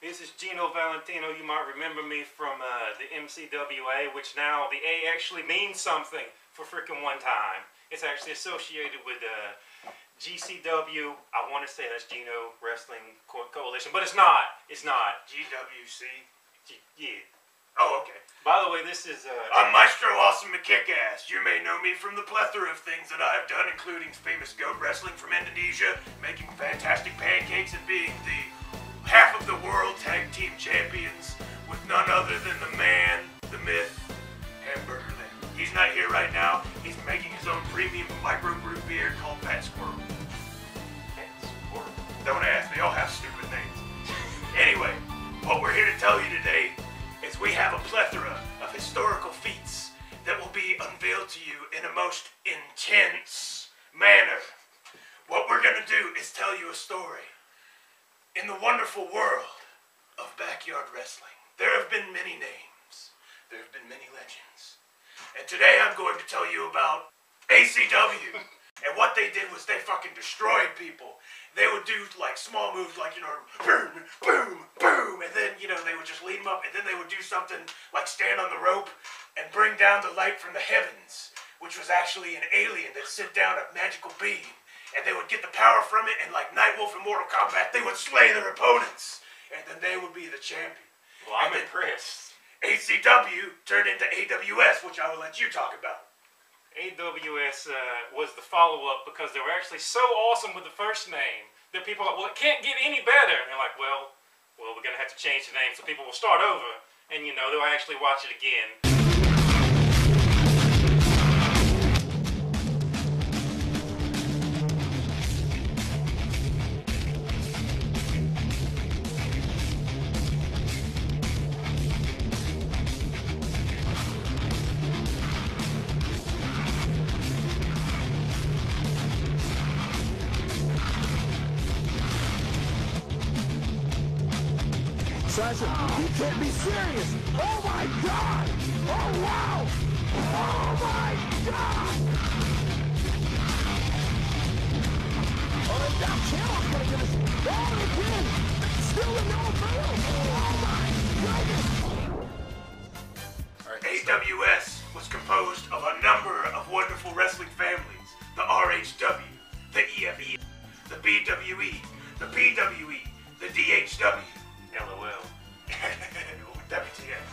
This is Gino Valentino. You might remember me from the MCWA, which now the A actually means something for frickin' one time. It's actually associated with GCW. I want to say that's Gino Wrestling Coalition, but it's not. It's not. GWC? Yeah. Oh, okay. By the way, this is... I'm Maestro awesome McKick ass. You may know me from the plethora of things that I've done, including famous goat wrestling from Indonesia, making fantastic pancakes, and being the half of the world tag team champions with none other than the man, the myth, Hamburger Lamb. He's not here right now. He's making his own premium microbrew beer called Pet Squirrel. Pet Squirrel? Don't ask. They all have stupid names. Anyway, what we're here to tell you today is we have a plethora of historical feats that will be unveiled to you in a most intense manner. What we're going to do is tell you a story. In the wonderful world of backyard wrestling, there have been many names. There have been many legends. And today I'm going to tell you about ACW. And what they did was they fucking destroyed people. They would do like small moves like, boom, boom, boom. And then, they would just lead them up. And then they would do something like stand on the rope and bring down the light from the heavens, which was actually an alien that sent down a magical beam. And they would get the power from it, and like Nightwolf in Mortal Kombat, they would slay their opponents. And then they would be the champion. Well, I'm impressed. ACW turned into AWS, which I will let you talk about. AWS was the follow-up because they were actually so awesome with the first name that people were like, well, it can't get any better. And they're like, well, we're going to have to change the name so people will start over. And, they'll actually watch it again. Sasha, you can't be serious! Oh my god! Oh wow! Oh my god! Oh, that channel's gonna give us all again! Still a no fail! Oh my goodness! AWS was composed of a number of wonderful wrestling families. The RHW, the EFE, the BWE, the PWE, the DHW. LOL. WTF.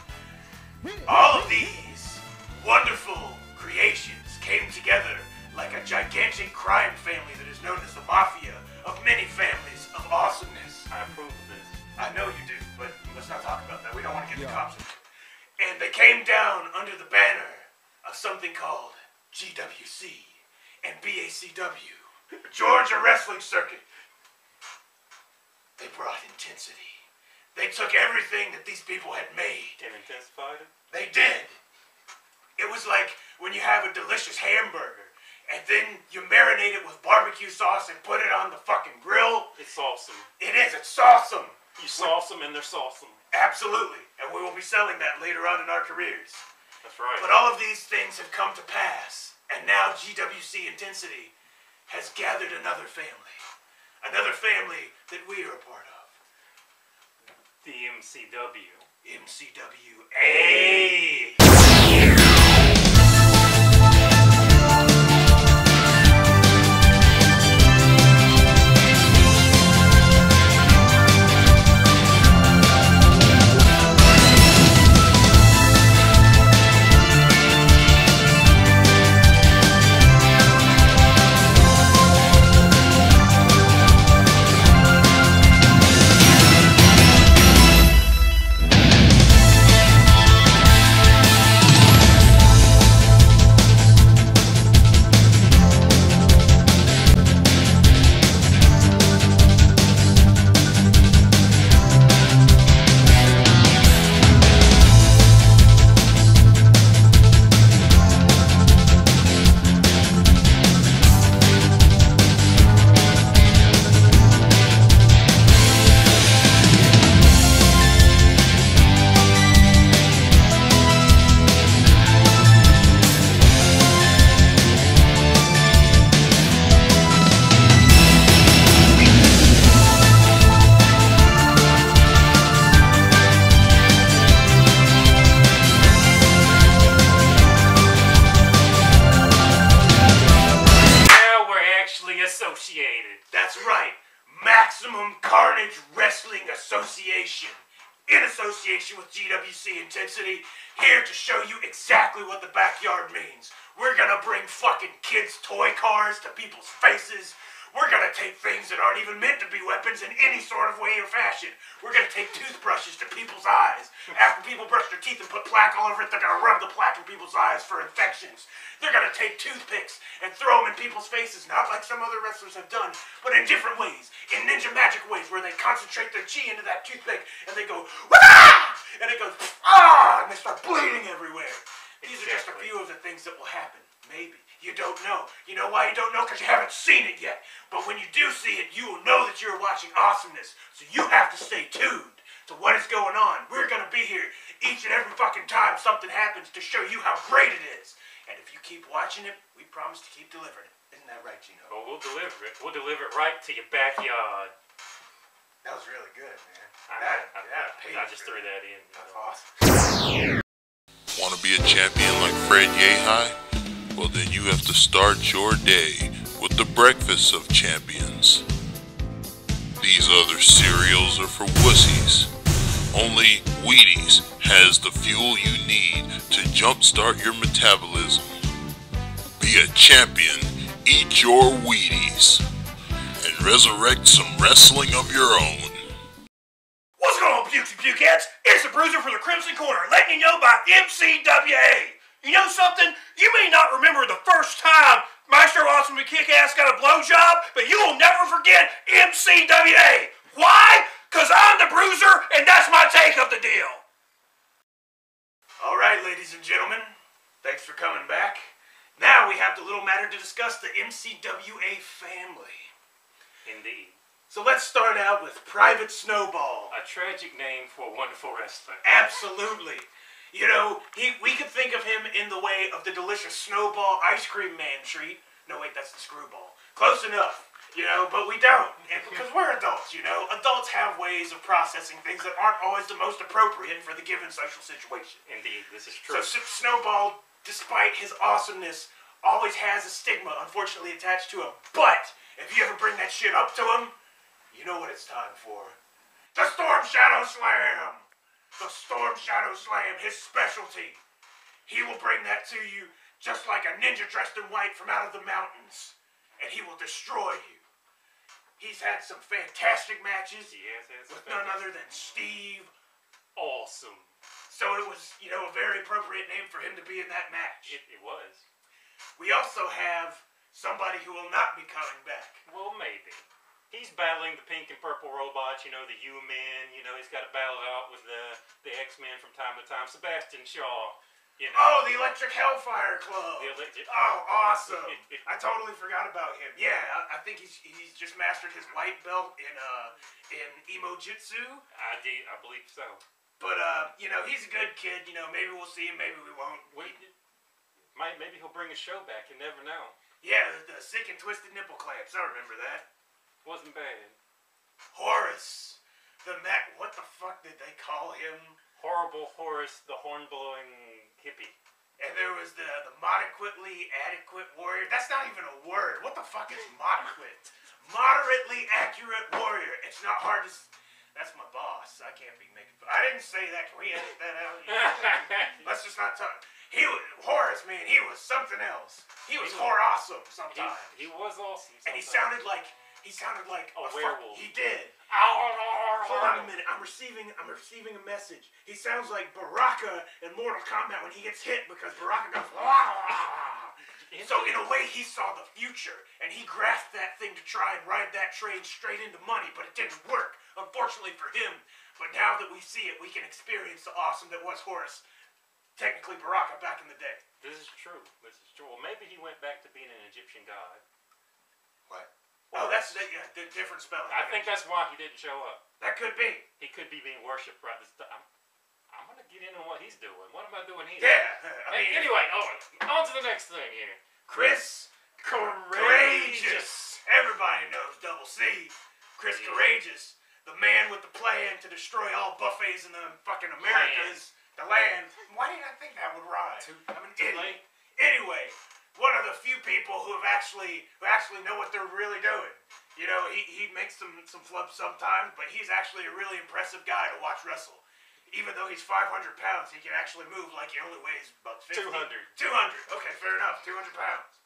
All of these wonderful creations came together like a gigantic crime family that is known as the Mafia of many families of awesomeness. I approve of this. I know you do, but let's not talk about that. We don't want to get the cops in. And they came down under the banner of something called GWC and BACW, Georgia Wrestling Circuit. They brought intensity. They took everything that these people had made. And intensified it? They did. It was like when you have a delicious hamburger and then you marinate it with barbecue sauce and put it on the fucking grill. It's awesome. It is. It's awesome. You sauce them and they're awesome. Absolutely. And we will be selling that later on in our careers. That's right. But all of these things have come to pass. And now GWC Intensity has gathered another family. Another family that we are a part of. The MCW. MCWA. Maximum Carnage Wrestling Association, in association with GWC Intensity, here to show you exactly what the backyard means. We're gonna bring fucking kids' toy cars to people's faces. We're gonna take things that aren't even meant to be weapons in any sort of way or fashion. We're gonna take toothbrushes to people's eyes. After people brush their teeth and put plaque all over it, they're gonna rub the plaque in people's eyes for infections. They're gonna take toothpicks and throw them in people's faces, not like some other wrestlers have done, but in different ways, in ninja magic ways, where they concentrate their chi into that toothpick and they go, "Wah!" And it goes, "Ah!" and they start bleeding everywhere. These are just a few of the things that will happen. Maybe. You don't know. You know why you don't know? Because you haven't seen it yet. But when you do see it, you will know that you're watching awesomeness. So you have to stay tuned to what is going on. We're going to be here each and every fucking time something happens to show you how great it is. And if you keep watching it, we promise to keep delivering it. Isn't that right, Gino? Oh, we'll deliver it. We'll deliver it right to your backyard. That was really good, man. I just threw that in. That's awesome. Want to be a champion like Fred Yehai? Well, then you have to start your day with the breakfast of champions. These other cereals are for wussies. Only Wheaties has the fuel you need to jumpstart your metabolism. Be a champion, eat your Wheaties, and resurrect some wrestling of your own. What's going on, Pukes and Pukettes? It's the Bruiser from the Crimson Corner, letting you know about MCWA. You know something? You may not remember the first time Maestro Awesome McKick ass got a blowjob, but you will never forget MCWA. Why? Because I'm the Bruiser, and that's my take of the deal. All right, ladies and gentlemen, thanks for coming back. Now we have the little matter to discuss, the MCWA family. Indeed. So let's start out with Private Snowball. A tragic name for a wonderful wrestler. Absolutely. You know, we could think of him in the way of the delicious Snowball ice cream man treat. No, wait, that's the Screwball. Close enough, you know, but we don't. And because we're adults, you know. Adults have ways of processing things that aren't always the most appropriate for the given social situation. Indeed, this is true. So Snowball, despite his awesomeness, always has a stigma, unfortunately, attached to him. But if you ever bring that shit up to him, you know what it's time for. The Storm Shadow Slam! The Storm Shadow Slam, his specialty. He will bring that to you just like a ninja dressed in white from out of the mountains. And he will destroy you. He's had some fantastic matches with none other than Steve. Awesome. So it was, you know, a very appropriate name for him to be in that match. It was. We also have somebody who will not be coming back. Well, maybe. He's battling the pink and purple robots, you know, the U-Men, you know, he's got to battle it out with the X-Men from time to time. Sebastian Shaw, you know. Oh, the Electric Hellfire Club. Oh, awesome. I totally forgot about him. Yeah, I think he's just mastered his white belt in Emo Jitsu. I believe so. But, you know, he's a good kid. You know, maybe we'll see him, maybe we won't. Maybe he'll bring his show back, you never know. Yeah, the sick and twisted nipple clamps, I remember that. Wasn't bad. Horace, what the fuck did they call him? Horrible Horace, the horn-blowing hippie. And there was the moderately adequate warrior. That's not even a word. What the fuck is moderate? Moderately accurate warrior. It's not hard to... That's my boss. I can't be making... I didn't say that. Can we edit that out? Let's just not talk. Horace, man, he was something else. He was awesome sometimes. He was awesome sometimes. And he sounded like a werewolf. He did. Hold on a minute. I'm receiving a message. He sounds like Baraka in Mortal Kombat when he gets hit because Baraka goes. So in a way, he saw the future and he grasped that thing to try and ride that train straight into money, but it didn't work, unfortunately for him. But now that we see it, we can experience the awesome that was Horace, technically Baraka back in the day. This is true. Well, maybe he went back to being an Egyptian god. What? Oh, that's the different spelling. I think that's why he didn't show up. That could be. He could be being worshipped right this time. I'm going to get in on what he's doing. What am I doing here? Yeah. Anyway, on to the next thing here. Chris Courageous. Everybody knows Double C. Chris Courageous. The man with the plan to destroy all buffets in the fucking Americas. The land. Why did I think that would rhyme? I'm an idiot. Anyway. One of the few people who actually know what they're really doing. You know, he makes some flubs sometimes, but he's actually a really impressive guy to watch wrestle. Even though he's 500 pounds, he can actually move like he only weighs about 50. 200. 200. Okay, fair enough. 200 pounds.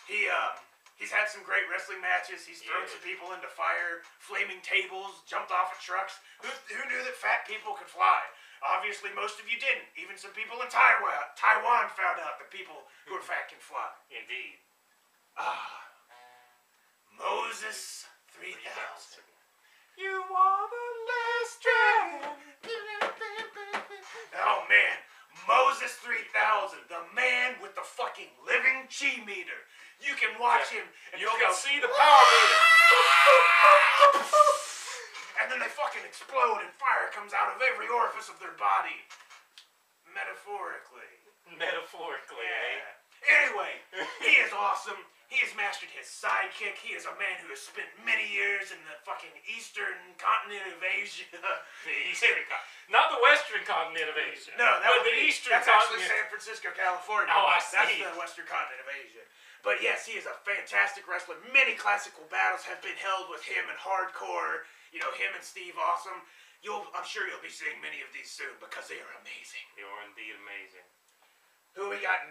He's had some great wrestling matches. He's thrown some people into fire, flaming tables, jumped off of trucks. Who knew that fat people could fly? Obviously, most of you didn't. Even some people in Taiwan found out that people who are fat can fly. Indeed. Moses 3000. You are the last dragon. Oh man, Moses 3000, the man with the fucking living chi meter. You can watch him and You he'll can go, see the power meter. and then they fucking explode and fire comes out of every orifice of their body. Metaphorically. Metaphorically, eh? Anyway, he is awesome. He has mastered his sidekick. He is a man who has spent many years in the fucking eastern continent of Asia. The eastern continent. Not the western continent of Asia. No, that but would the be, eastern that's actually continent. San Francisco, California. Oh, I That's see. the western continent of Asia. But yes, he is a fantastic wrestler. Many classical battles have been held with him and Hardcore. You know, him and Steve Awesome. I'm sure you'll be seeing many of these soon because they are amazing. They are indeed amazing. Who we got?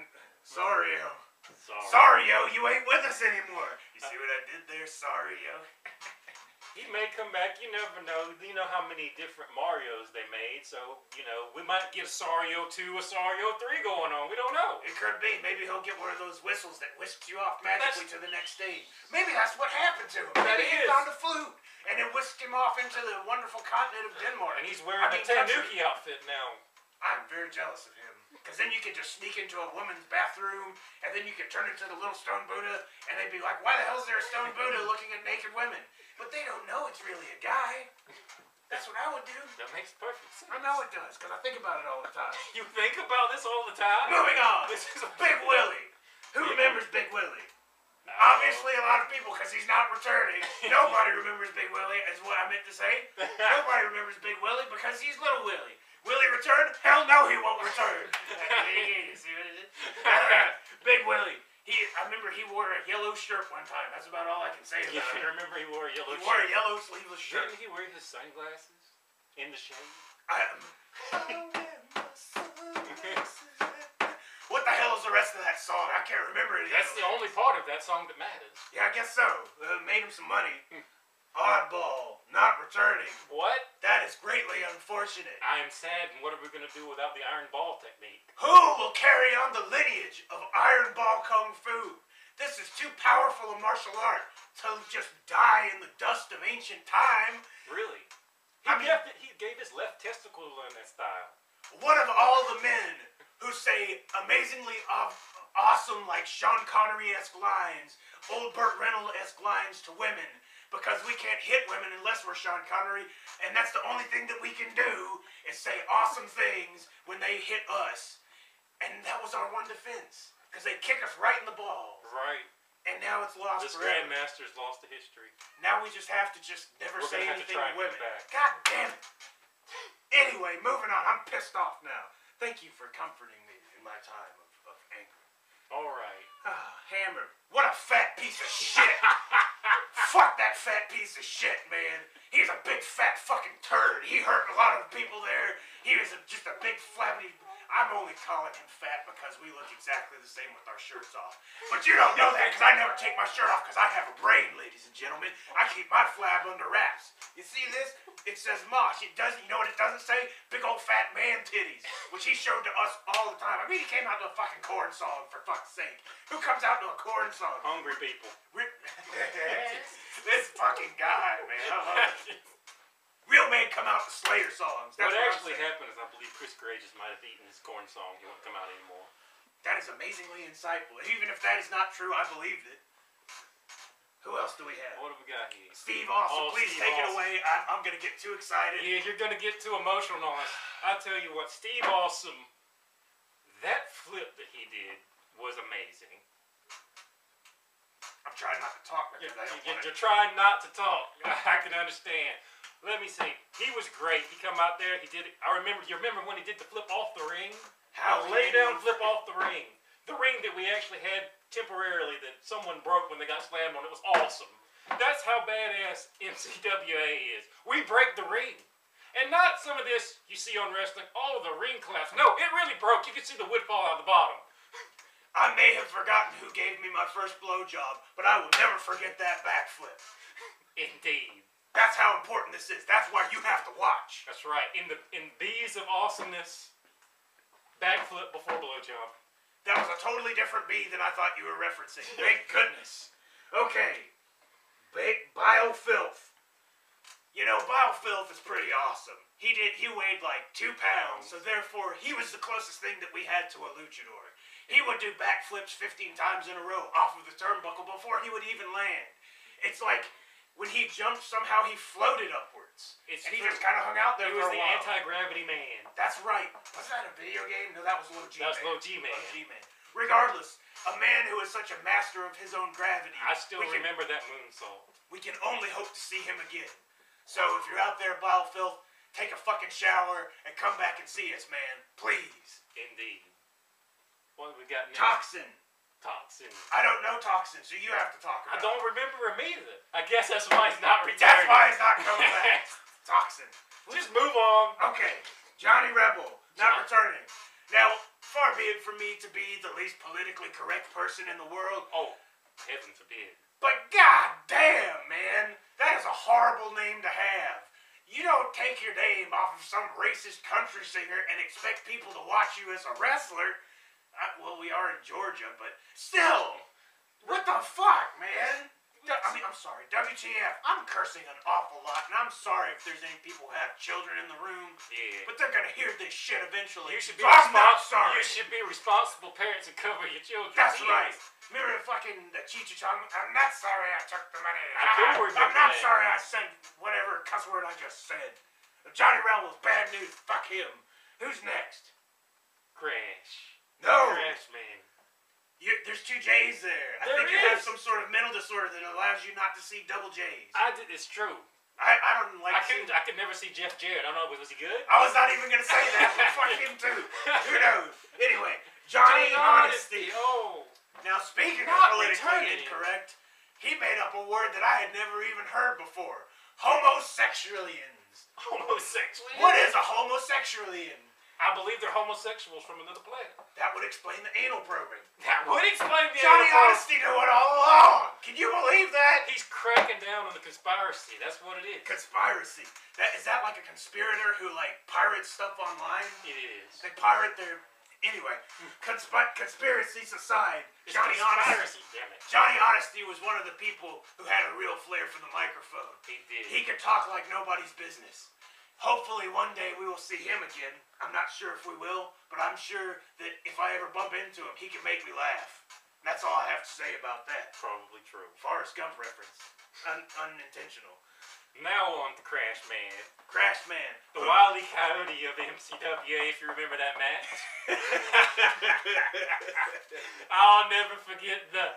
Sorry, yo. Sorry. You ain't with us anymore. You see what I did there? Sorry, yo. He may come back. You never know. You know how many different Marios they made. So, you know, we might get a Sario 2, a Sario 3 going on. We don't know. It could be. Maybe he'll get one of those whistles that whisks you off magically to the next stage. Maybe that's what happened to him. Maybe he found a flute and it whisked him off into the wonderful continent of Denmark. And he's wearing a Tanuki outfit now. I'm very jealous of him. Because then you can just sneak into a woman's bathroom, and then you can turn into the little stone Buddha, and they'd be like, why the hell is there a stone Buddha looking at naked women? But they don't know it's really a guy. That's what I would do. That makes perfect sense. I know it does, because I think about it all the time. You think about this all the time? Moving on. This is a Big Willie. Who remembers Big Willie? Obviously, a lot of people, because he's not returning. Nobody remembers Big Willie, is what I meant to say. Nobody remembers Big Willie because he's Little Willie. Will he return? Hell no, he won't return. See what it is? Big Willie. I remember he wore a yellow shirt one time. That's about all I can say about You it. remember he wore a yellow He shirt? wore a yellow sleeveless shirt. Didn't he wear his sunglasses in the shade? What the hell is the rest of that song? I can't remember it. That's the only part of that song that matters. Yeah, I guess so. Made him some money. Oddball, not returning. What? That is greatly unfortunate. I am sad, and what are we going to do without the iron ball technique? Who will carry on the lineage of Iron Ball Kung Fu? This is too powerful a martial art to just die in the dust of ancient time. Really? He gave his left testicle in that style. One of all the men who say amazingly awesome, like Sean Connery-esque lines, old Burt Reynolds-esque lines to women, because we can't hit women unless we're Sean Connery, and that's the only thing that we can do is say awesome things when they hit us. And that was our one defense, because they kick us right in the balls. Right. And now it's lost This forever. Grandmaster's lost to history. Now we just have to never We're say gonna have to anything try to and women. get back. God damn it. Anyway, moving on. I'm pissed off now. Thank you for comforting me in my time of anger. All right. Hammer. What a fat piece of shit. Fuck that fat piece of shit, man. He's a big fat fucking turd. He hurt a lot of people there. He was just a big flabby... I'm only calling him fat because we look exactly the same with our shirts off. But you don't know that because I never take my shirt off because I have a brain, ladies and gentlemen. I keep my flab under wraps. You see this? It says mosh. It doesn't. You know what it doesn't say? Big old fat man titties, which he showed to us all the time. I mean, he came out to a fucking corn song, for fuck's sake. Who comes out to a corn song? Hungry people. This fucking guy, man. I love it. Real men come out to Slayer songs. That's what what actually happened is I believe Chris Courageous might have eaten his corn song. He won't come out anymore. That is amazingly insightful. Even if that is not true, I believed it. Who else do we have? What have we got here? Steve Austin. Please Steve take it Austin. away. I'm going to get too excited. Yeah, you're going to get too emotional on us. I tell you what, Steve Awesome, that flip that he did was amazing. I'm trying not to talk because I don't want to. You're trying not to talk. I can understand. Let me see. He was great. He come out there. He did it. You remember when he did the flip off the ring? How lay down flip off the ring. The ring that we actually had temporarily that someone broke when they got slammed on. It was awesome. That's how badass MCWA is. We break the ring. And not some of this you see on wrestling, oh, the ring collapsed. No, it really broke. You can see the wood fall out of the bottom. I may have forgotten who gave me my first blowjob, but I will never forget that backflip. Indeed. That's how important this is. That's why you have to watch. That's right. In Bees of Awesomeness, backflip before blowjob. That was a totally different bee than I thought you were referencing. Thank goodness. Okay. Biofilth. You know, Biofilth is pretty awesome. He weighed like 2 pounds, so therefore he was the closest thing that we had to a luchador. He would do backflips 15 times in a row off of the turnbuckle before he would even land. It's like when he jumped, somehow he floated upwards. And he just kind of hung out there for a while. He was the anti-gravity man. That's right. Was that a video game? No, that was Little G-Man. That was Little G-Man. Regardless, a man who is such a master of his own gravity. I still remember that moonsault. We can only hope to see him again. So if you're out there, Biofilth, take a fucking shower and come back and see us, man. Please. Indeed. What have we got next? Toxin. I don't know Toxin, so you have to talk about it. I don't remember him either. I guess that's why he's not returning. That's why he's not coming back. Toxin. Just move on. Okay. Johnny Rebel, not returning. Now, far be it from me to be the least politically correct person in the world. Oh, heaven forbid. But goddamn, man, that is a horrible name to have. You don't take your name off of some racist country singer and expect people to watch you as a wrestler. Well, we are in Georgia, but still, what the fuck, man? I'm sorry, WTF. I'm cursing an awful lot, and I'm sorry if there's any people who have children in the room. Yeah. But they're gonna hear this shit eventually. You should be I'm not sorry. You should be responsible parents and cover your children. That's right. Remember the Cheech talking? I'm not sorry I took the money. I'm not sorry I said whatever cuss word I just said. Johnny Rebel's bad news. Fuck him. Who's next? Crash. No. Crash Man. There's 2 J's there. I think you have some sort of mental disorder that allows you not to see double J's. It's true. I don't like. I could never see Jeff Jarrett. I don't know. Was he good? I was not even gonna say that. But fuck him too. Who knows? Anyway, Johnny Honesty. Oh. Now speaking of politically incorrect, he made up a word that I had never even heard before. Homosexualians. Homosexualians? What is a homosexualian? I believe they're homosexuals from another planet. That would explain the anal probing. That would explain the Johnny anal Honesty knew it all along. Can you believe that? He's cracking down on the conspiracy. That's what it is. Conspiracy. Is that like a conspirator who like pirates stuff online? It is. They pirate their. Anyway, conspiracies aside, Johnny Honesty. Damn it. Johnny Honesty was one of the people who had a real flair for the microphone. He did. He could talk like nobody's business. Hopefully one day we will see him again. I'm not sure if we will, but I'm sure that if I ever bump into him, he can make me laugh. That's all I have to say about that. Probably true. Forrest Gump reference. Unintentional. Now on to Crash Man. Crash Man. The Wile E. Coyote of MCWA, if you remember that match. I'll never forget the...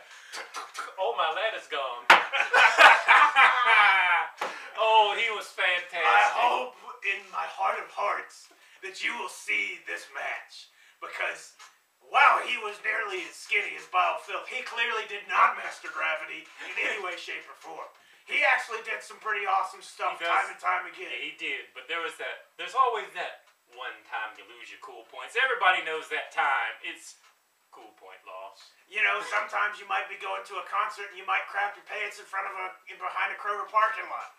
Oh, my ladder's gone. Oh, he was fantastic. I hope in my heart of hearts that you will see this match. Because while he was nearly as skinny as Biofilth, he clearly did not master gravity in any way, shape, or form. He actually did some pretty awesome stuff time and time again. Yeah, he did, but there's always that one time you lose your cool points. Everybody knows that time. It's cool point loss. You know, sometimes you might be going to a concert and you might crap your pants behind a Kroger parking lot.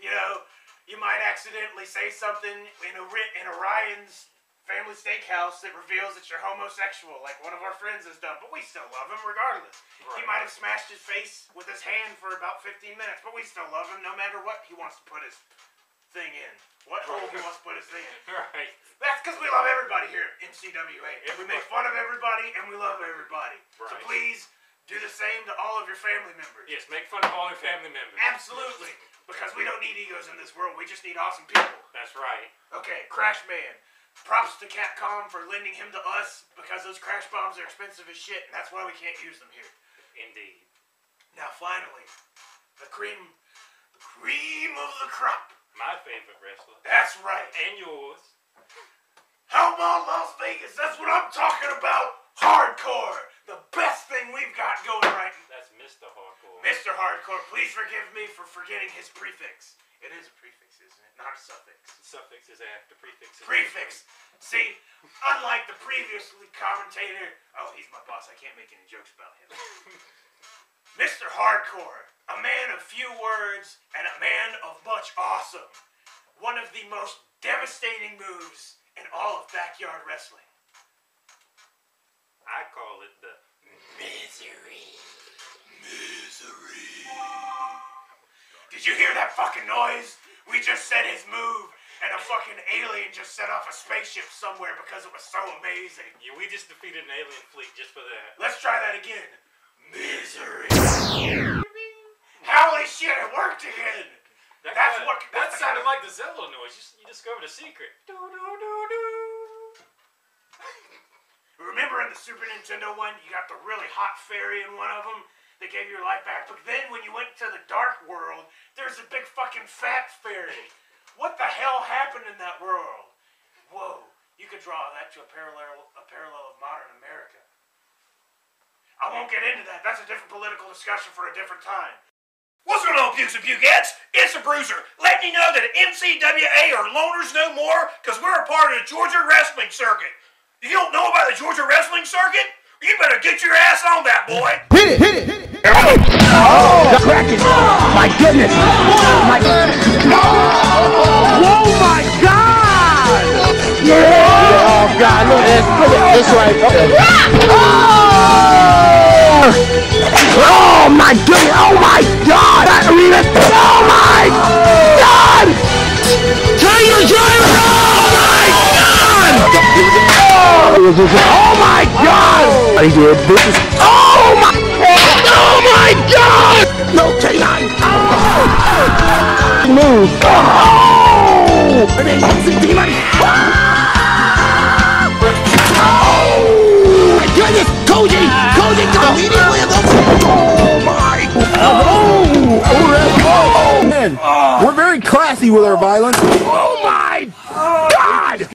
You know, you might accidentally say something in Orion's family steakhouse that reveals that you're homosexual, like one of our friends has done, but we still love him regardless. Right. He might have smashed his face with his hand for about 15 minutes, but we still love him no matter what he wants to put his thing in. What hole he wants to put his thing in. Right. That's because we love everybody here at MCWA. We make fun of everybody and we love everybody. Right. So please do the same to all of your family members. Yes, make fun of all your family members. Absolutely. Because we don't need egos in this world. We just need awesome people. That's right. Okay, Crash Man. Props to Capcom for lending him to us because those crash bombs are expensive as shit, and that's why we can't use them here. Indeed. Now, finally, the cream of the crop. My favorite wrestler. That's right. And yours. How about Las Vegas? That's what I'm talking about. Hardcore. The best thing we've got going right now. That's Mr. Hardcore. Mr. Hardcore, please forgive me for forgetting his prefix. It is a prefix, isn't it? Not a suffix. The suffix is after, prefix is Prefix. See, unlike the previously commentator, oh, he's my boss. I can't make any jokes about him. Mr. Hardcore, a man of few words and a man of much awesome. One of the most devastating moves in all of backyard wrestling. I call it the Misery. Did you hear that fucking noise? We just said his move, and a fucking alien just set off a spaceship somewhere because it was so amazing. Yeah, we just defeated an alien fleet just for that. Let's try that again. Misery. Holy shit, it worked again. That sounded like the Zelda noise. You discovered a secret. Remember in the Super Nintendo one, you got the really hot fairy in one of them? They gave your life back. But then when you went to the dark world, there's a big fucking fat fairy. What the hell happened in that world? Whoa, you could draw that to a parallel of modern America. I won't get into that. That's a different political discussion for a different time. What's going on, Pukes and Pukettes? It's the Bruiser, letting you know that MCWA are loners no more because we're a part of the Georgia Wrestling Circuit. If you don't know about the Georgia Wrestling Circuit, you better get your ass on that, boy. Hit it! Oh, cracking! My goodness! My oh my God! Yeah! Oh God! Look at this way. Oh my goodness! Oh my God! That arena! Oh my God! Tiger Driver! Oh my God! Oh my God! He did this. Oh my! Oh my God! No, K9! Oh! Move! Oh! And then use the demon! Oh! My goodness! Koji! Koji immediately in the... Oh my! Oh! Oh! Man, we're very classy with our violence. Oh my God!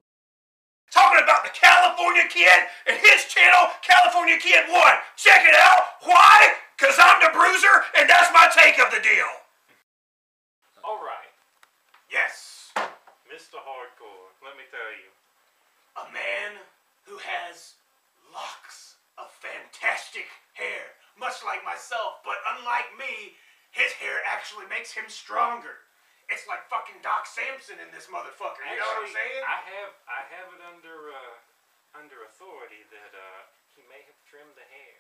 Talking about the California Kid and his channel, California Kid 1. Check it out. Why? Because I'm the Bruiser, and that's my take of the deal. All right, Yes, Mr. Hardcore, let me tell you. a man who has locks of fantastic hair, much like myself, but unlike me, his hair actually makes him stronger. It's like fucking Doc Samson in this motherfucker. You know what I'm saying? I have it under authority that he may have trimmed the hair.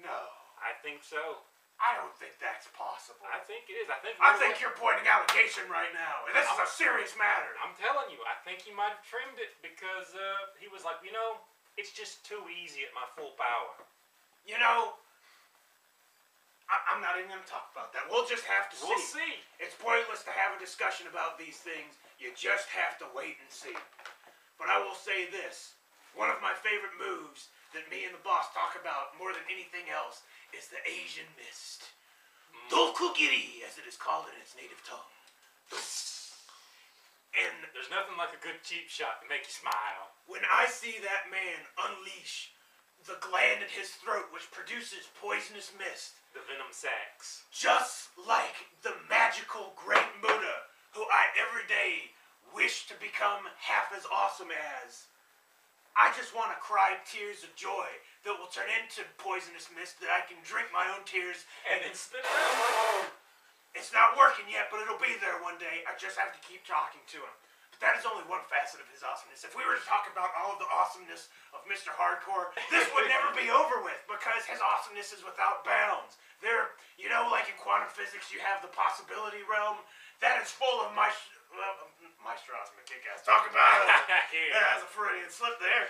No, I think so. I don't think that's possible. I think it is. I think you're pointing allegation right now, and this is a serious matter. I'm telling you, I think he might have trimmed it because he was like, it's just too easy at my full power. You know, I'm not even going to talk about that. We'll just have to see. We'll see. It's pointless to have a discussion about these things. You just have to wait and see. But I will say this. One of my favorite moves that me and the boss talk about more than anything else is the Asian Mist. Dokugiri, as it is called in its native tongue. And There's nothing like a good cheap shot to make you smile. when I see that man unleash the gland in his throat which produces poisonous mist, The venom sacs. just like the magical great Buddha, who I every day wish to become half as awesome as, I just want to cry tears of joy that will turn into poisonous mist that I can drink my own tears And then spit it out. It's not working yet, but it'll be there one day. I just have to keep talking to him. But that is only one facet of his awesomeness. If we were to talk about all of the awesomeness of Mr. Hardcore, this would never be over with because his awesomeness is without bounds. There, like in quantum physics, you have the possibility realm. That is full of Maestro's McKick ass. Talk about it. Yeah. That's a Freudian slip there.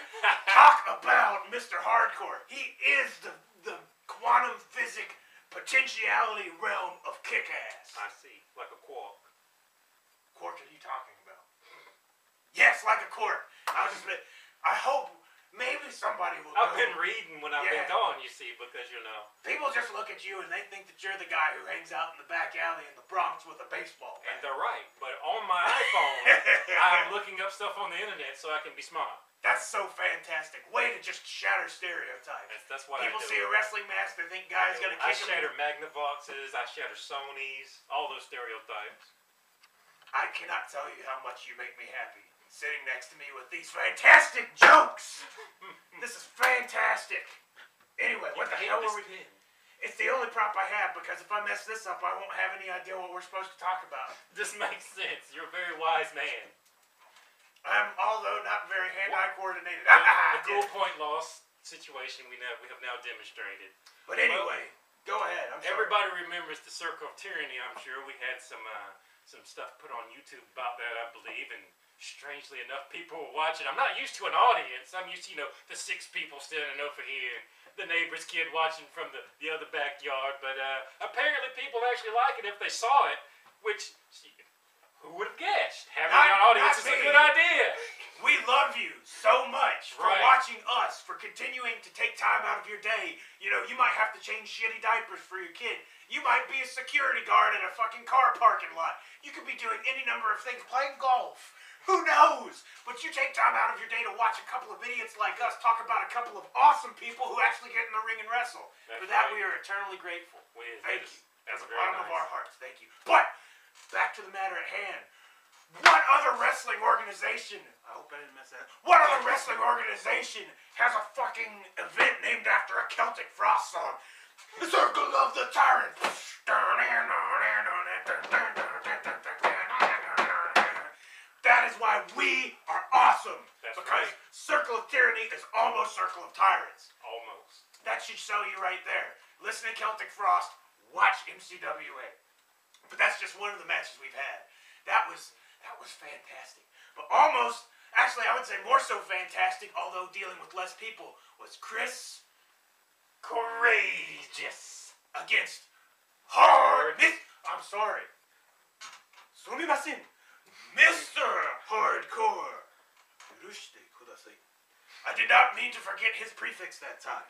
Talk about Mr. Hardcore. He is the quantum physics potentiality realm of kick-ass. I see. Like a quark. Quark are you talking about? Yes, like a quark. I hope maybe somebody will I've know. been reading when I've been gone, you see, because People just look at you and they think that you're the guy who hangs out in the back alley in the Bronx with a baseball and bat. they're right. But on my iPhone, I'm looking up stuff on the internet so I can be smart. That's so fantastic. Way to just shatter stereotypes. That's what People I do. see a wrestling match, they think guys gonna I kick him. shatter Magnavoxes, I shatter Sonys, all those stereotypes. I cannot tell you how much you make me happy sitting next to me with these fantastic jokes. This is fantastic. Anyway, what the hell were we? It's the only prop I have because if I mess this up, I won't have any idea what we're supposed to talk about. This makes sense. You're a very wise man. I'm, although not very hand-eye coordinated. The cool point loss situation we have now demonstrated. But anyway, go ahead. I'm sorry. Everybody remembers the Circle of Tyranny, I'm sure. We had some stuff put on YouTube about that, I believe, and strangely enough, people were watching. I'm not used to an audience. I'm used to, the 6 people standing over here, the neighbor's kid watching from the other backyard. But apparently people actually like it if they saw it, which, who would have guessed? Having an audience is a good idea. We love you so much for Right. watching us, for continuing to take time out of your day. You might have to change shitty diapers for your kid. You might be a security guard in a fucking car parking lot. You could be doing any number of things, playing golf. Who knows? But you take time out of your day to watch a couple of idiots like us talk about a couple of awesome people who actually get in the ring and wrestle. That's For that, right. we are eternally grateful. Thank you. That's From the very bottom of nice. our hearts, thank you. But back to the matter at hand. What other wrestling organization? I hope I didn't mess that up. What other wrestling organization has a fucking event named after a Celtic Frost song? The Circle of the Tyrant. That is why we are awesome. That's because right. Circle of Tyranny is almost Circle of Tyrants. Almost. That should sell you right there. Listen to Celtic Frost. Watch MCWA. But that's just one of the matches we've had. That was fantastic. But almost, actually I would say more so fantastic, although dealing with less people, was Chris Courageous against I'm sorry. Sumimasen. Mr. Hardcore. I did not mean to forget his prefix that time.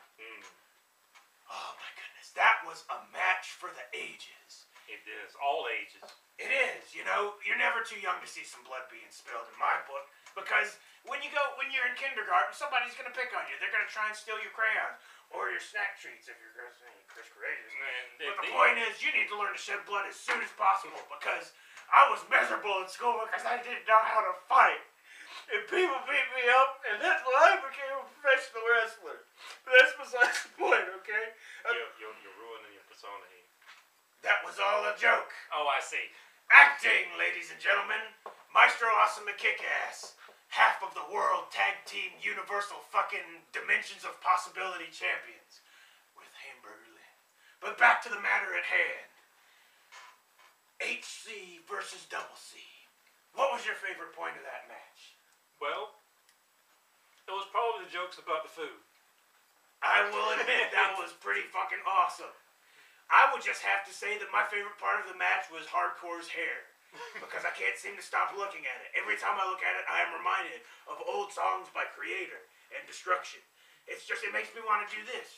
Oh my goodness. That was a match for the ages. It is. All ages. It is, you're never too young to see some blood being spilled in my book, because when you're in kindergarten, somebody's gonna pick on you. They're gonna try and steal your crayons or your snack treats if you're Chris Courageous. But the point is, you need to learn to shed blood as soon as possible, because I was miserable in school because I didn't know how to fight. And people beat me up, and that's why I became a professional wrestler. But that's besides the point, okay? You're ruining your persona here. That was all a joke. Oh, I see. Acting, ladies and gentlemen, Maestro Awesome McKick Ass, half of the World Tag Team Universal fucking Dimensions of Possibility champions, with Hamburger Lynn. But back to the matter at hand. HC versus Double C. What was your favorite point of that match? Well, it was probably the jokes about the food. I will admit that was pretty fucking awesome. I would just have to say that my favorite part of the match was Hardcore's hair. Because I can't seem to stop looking at it. Every time I look at it, I am reminded of old songs by Creator and Destruction. It makes me want to do this.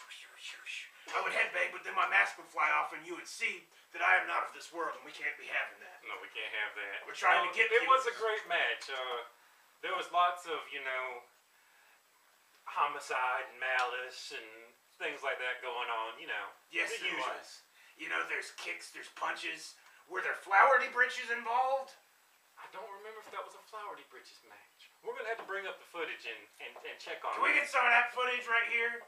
I would headbang, but then my mask would fly off and you would see that I am not of this world and we can't be having that. No, we can't have that. We're trying to get It was a viewers. great match. There was lots of, homicide and malice and things like that going on, Yes, the there usual. was. There's kicks, there's punches. Were there flowery britches involved? I don't remember if that was a Flowery Britches match. We're going to have to bring up the footage and check on Can we it. get some of that footage right here?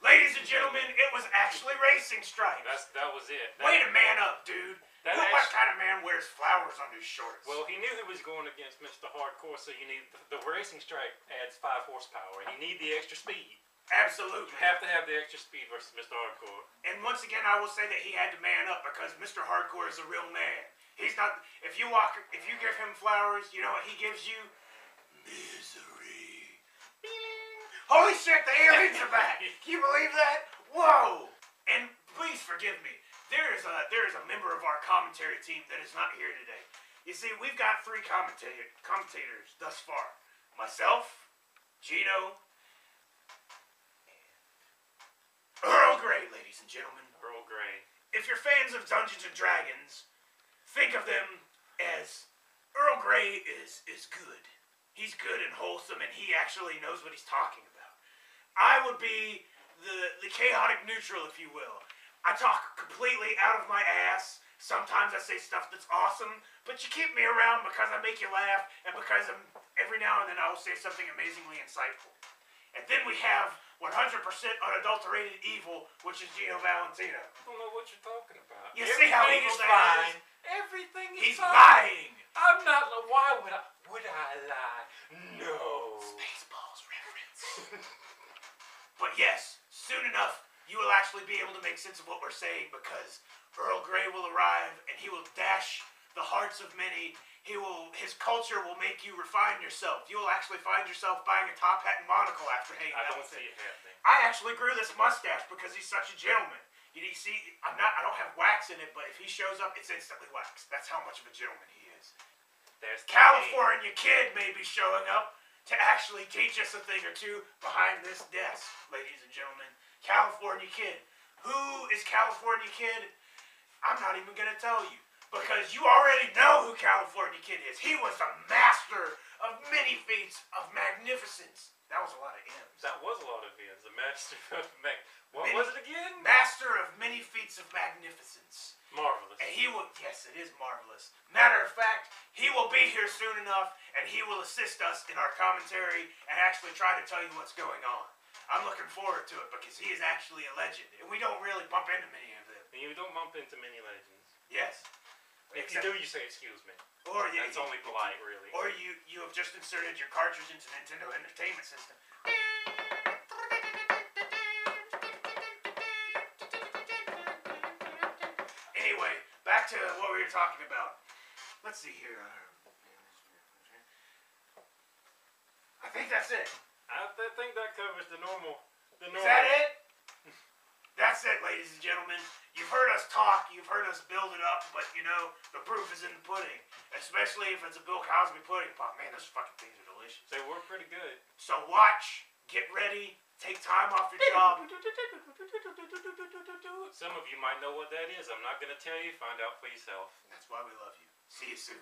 Ladies and gentlemen, it was actually Racing Stripes. That was it. Way to man up, dude. What kind of man wears flowers on his shorts? Well, he knew he was going against Mr. Hardcore, so you need the Racing Stripe adds 5 horsepower, and you need the extra speed. Absolutely. You have to have the extra speed versus Mr. Hardcore. And once again, I will say that he had to man up because Mr. Hardcore is a real man. He's not. If you give him flowers, you know what he gives you? Misery. Holy shit! The aliens are back. Can you believe that? Whoa! And please forgive me. There is a member of our commentary team that is not here today. You see, we've got 3 commentators thus far. Myself, Gino, Earl Grey, ladies and gentlemen. Earl Grey. If you're fans of Dungeons and Dragons, think of them as Earl Grey is good. He's good and wholesome, and he actually knows what he's talking about. I would be the chaotic neutral, if you will. I talk completely out of my ass. Sometimes I say stuff that's awesome, but you keep me around because I make you laugh, and because every now and then I will say something amazingly insightful. And then we have 100% unadulterated evil, which is Gino Valentino. I don't know what you're talking about. You see how Everything evil is that fine. is? Everything is He's fine. lying. I'm not. Why would I? Would I lie? No. Spaceballs reference. But yes, soon enough, you will actually be able to make sense of what we're saying, because Earl Grey will arrive and he will dash the hearts of many. His culture will make you refine yourself. You will actually find yourself buying a top hat and monocle after hanging I out don't with see him. it happening. I actually grew this mustache because he's such a gentleman. You see, I don't have wax in it, but if he shows up, it's instantly waxed. That's how much of a gentleman he is. There's California Kid may be showing up to actually teach us a thing or two behind this desk, ladies and gentlemen. California Kid. Who is California Kid? I'm not even going to tell you, because you already know who California Kid is. He was a master of many feats of magnificence. That was a lot of M's. That was a lot of V's. The master of What was it again? Master of many feats of magnificence. Marvelous. And he will, yes, it is marvelous. Matter of fact, he will be here soon enough, and he will assist us in our commentary and actually try to tell you what's going on. I'm looking forward to it, because he is actually a legend, and we don't really bump into many of them. You don't bump into many legends. Yes. If you do, you say excuse me. Or That's only polite, really. Or you have just inserted your cartridge into Nintendo Entertainment System. Anyway, back to what we were talking about. Let's see here. I think that's it. I think that covers the normal. Is that it? That's it, ladies and gentlemen. You've heard us talk, you've heard us build it up, but you know, the proof is in the pudding. Especially if it's a Bill Cosby pudding pop. Man, those fucking things are delicious. They were pretty good. So watch, get ready, take time off your job. Some of you might know what that is. I'm not going to tell you. Find out for yourself. That's why we love you. See you soon.